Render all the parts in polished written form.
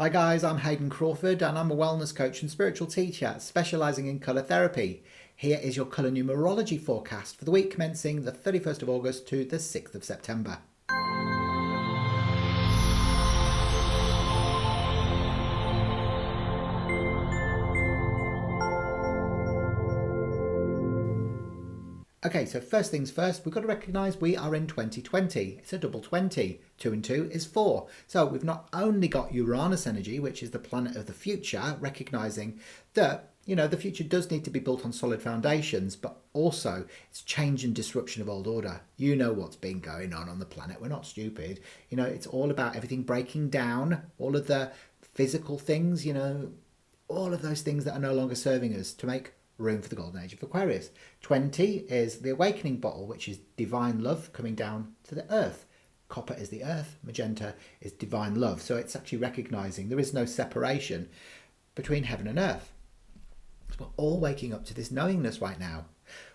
Hi guys, I'm Hayden Crawford and I'm a wellness coach and spiritual teacher specialising in colour therapy. Here is your Colour Numerology Forecast for the week commencing the 31st of August to the 6th of September. Okay, so first things first, we've got to recognise we are in 2020. It's a double 20. 2 and 2 is 4. So we've not only got Uranus energy, which is the planet of the future, recognising that, the future does need to be built on solid foundations, but also it's change and disruption of old order. You know what's been going on the planet. We're not stupid. It's all about everything breaking down, all of the physical things, all of those things that are no longer serving us to make room for the golden age of Aquarius. 20 is the awakening bottle, which is divine love coming down to the earth. Copper is the earth, magenta is divine love. So it's actually recognizing there is no separation between heaven and earth. We're all waking up to this knowingness right now.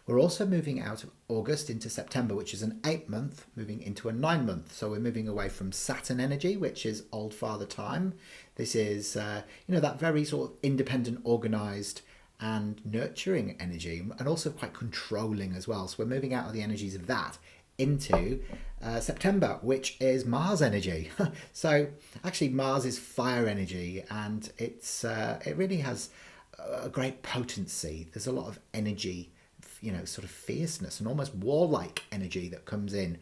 We're also moving out of August into September, which is an 8-month, moving into a 9-month. So we're moving away from Saturn energy, which is old father time. This is, that very sort of independent, organized and nurturing energy, and also quite controlling as well. So we're moving out of the energies of that into September, which is Mars energy. So actually Mars is fire energy, and it really has a great potency. There's a lot of energy, sort of fierceness and almost warlike energy that comes in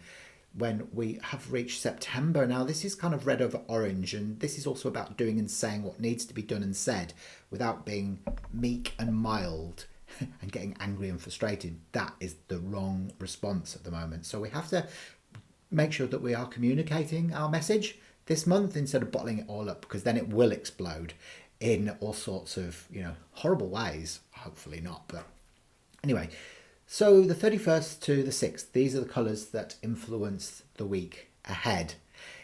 when we have reached September. Now this is kind of red over orange, and this is also about doing and saying what needs to be done and said without being meek and mild and getting angry and frustrated. That is the wrong response at the moment. So we have to make sure that we are communicating our message this month instead of bottling it all up, because then it will explode in all sorts of, horrible ways. Hopefully not, but anyway. So the 31st to the 6th, these are the colours that influence the week ahead.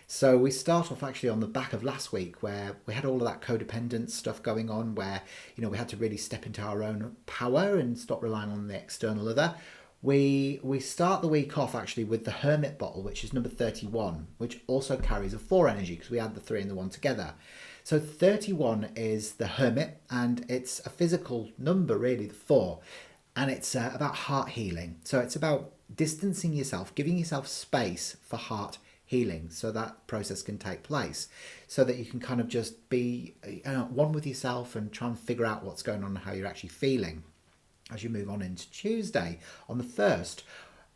So we start off actually on the back of last week, where we had all of that codependent stuff going on, where, we had to really step into our own power and stop relying on the external other. We start the week off actually with the Hermit bottle, which is number 31, which also carries a 4 energy because we add the 3 and the 1 together. So 31 is the Hermit, and it's a physical number really, the 4. And it's about heart healing. So it's about distancing yourself, giving yourself space for heart healing so that process can take place, so that you can kind of just be one with yourself and try and figure out what's going on and how you're actually feeling. As you move on into Tuesday, on the 1st,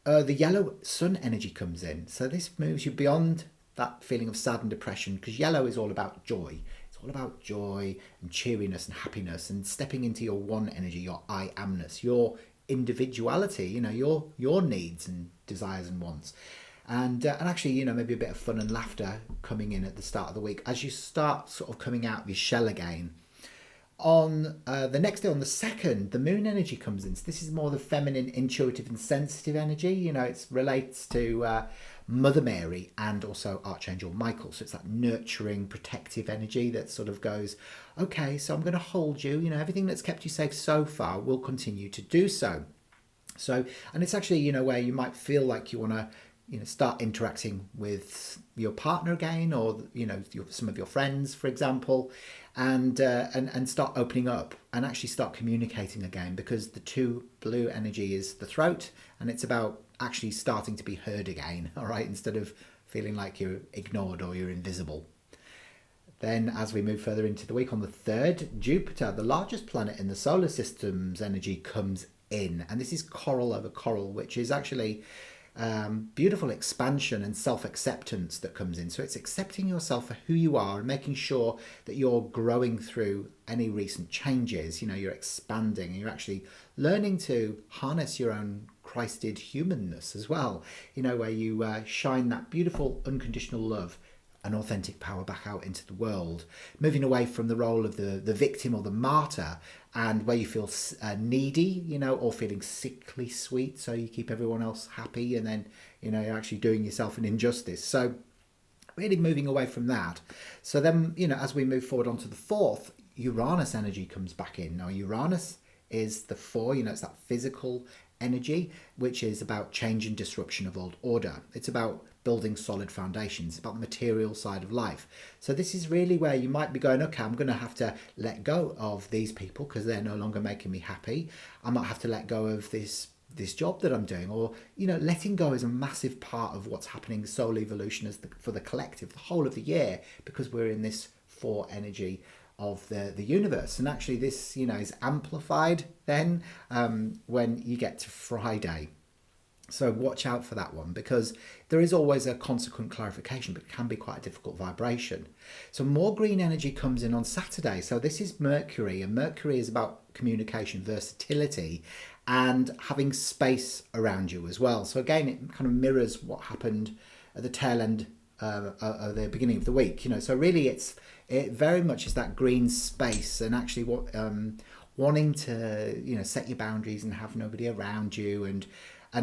the yellow sun energy comes in. So this moves you beyond that feeling of sad and depression, because yellow is all about joy. All about joy and cheeriness and happiness, and stepping into your one energy, your I amness, your individuality, your needs and desires and wants, and actually maybe a bit of fun and laughter coming in at the start of the week as you start sort of coming out of your shell again. On the next day, on the 2nd, the moon energy comes in. So this is more the feminine, intuitive and sensitive energy. It relates to Mother Mary and also Archangel Michael. So it's that nurturing, protective energy that sort of goes, okay, so I'm going to hold you. Everything that's kept you safe so far will continue to do so. So, and it's actually, where you might feel like you want to, start interacting with your partner again, or, some of your friends, for example, and start opening up and actually start communicating again, because the 2 blue energy is the throat, and it's about actually starting to be heard again, all right, instead of feeling like you're ignored or you're invisible. Then as we move further into the week, on the 3rd, Jupiter, the largest planet in the solar system's energy, comes in, and this is coral over coral, which is actually beautiful expansion and self-acceptance that comes in. So it's accepting yourself for who you are and making sure that you're growing through any recent changes. You're expanding and you're actually learning to harness your own Christed humanness as well, where you shine that beautiful unconditional love and authentic power back out into the world, moving away from the role of the victim or the martyr, and where you feel needy, or feeling sickly sweet, so you keep everyone else happy, and then, you're actually doing yourself an injustice. So really moving away from that. So then, as we move forward onto the 4th, Uranus energy comes back in. Now, Uranus is the 4, it's that physical energy, which is about change and disruption of old order. It's about building solid foundations, about the material side of life. So this is really where you might be going, okay, I'm going to have to let go of these people because they're no longer making me happy. I might have to let go of this job that I'm doing, or letting go is a massive part of what's happening soul evolution for the collective, the whole of the year, because we're in this 4 energy of the universe. And actually this is amplified then when you get to Friday. So watch out for that one, because there is always a consequent clarification, but it can be quite a difficult vibration. So more green energy comes in on Saturday. So this is Mercury, and Mercury is about communication, versatility, and having space around you as well. So again, it kind of mirrors what happened at the tail end at the beginning of the week. So really it very much is that green space, and actually what wanting to set your boundaries and have nobody around you, and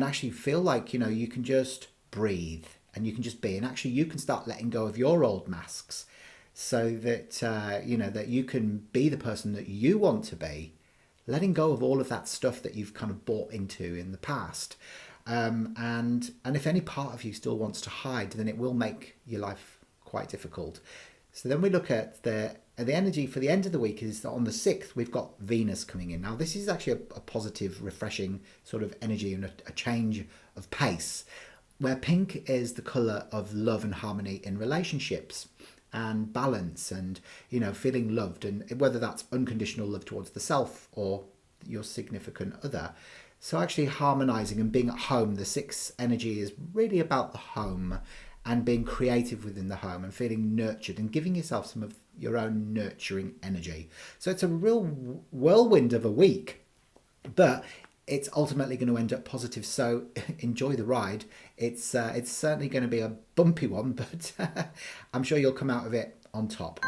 actually feel like you can just breathe and you can just be, and actually you can start letting go of your old masks, so that that you can be the person that you want to be, letting go of all of that stuff that you've kind of bought into in the past. And if any part of you still wants to hide, then it will make your life quite difficult. So then we look at the energy for the end of the week. Is that on the 6th we've got Venus coming in. Now this is actually a positive, refreshing sort of energy, and a change of pace, where pink is the colour of love and harmony in relationships and balance, and feeling loved, and whether that's unconditional love towards the self or your significant other. So actually harmonizing and being at home. The 6th energy is really about the home and being creative within the home and feeling nurtured and giving yourself some of your own nurturing energy. So it's a real whirlwind of a week, but it's ultimately going to end up positive. So enjoy the ride. It's certainly going to be a bumpy one, but I'm sure you'll come out of it on top.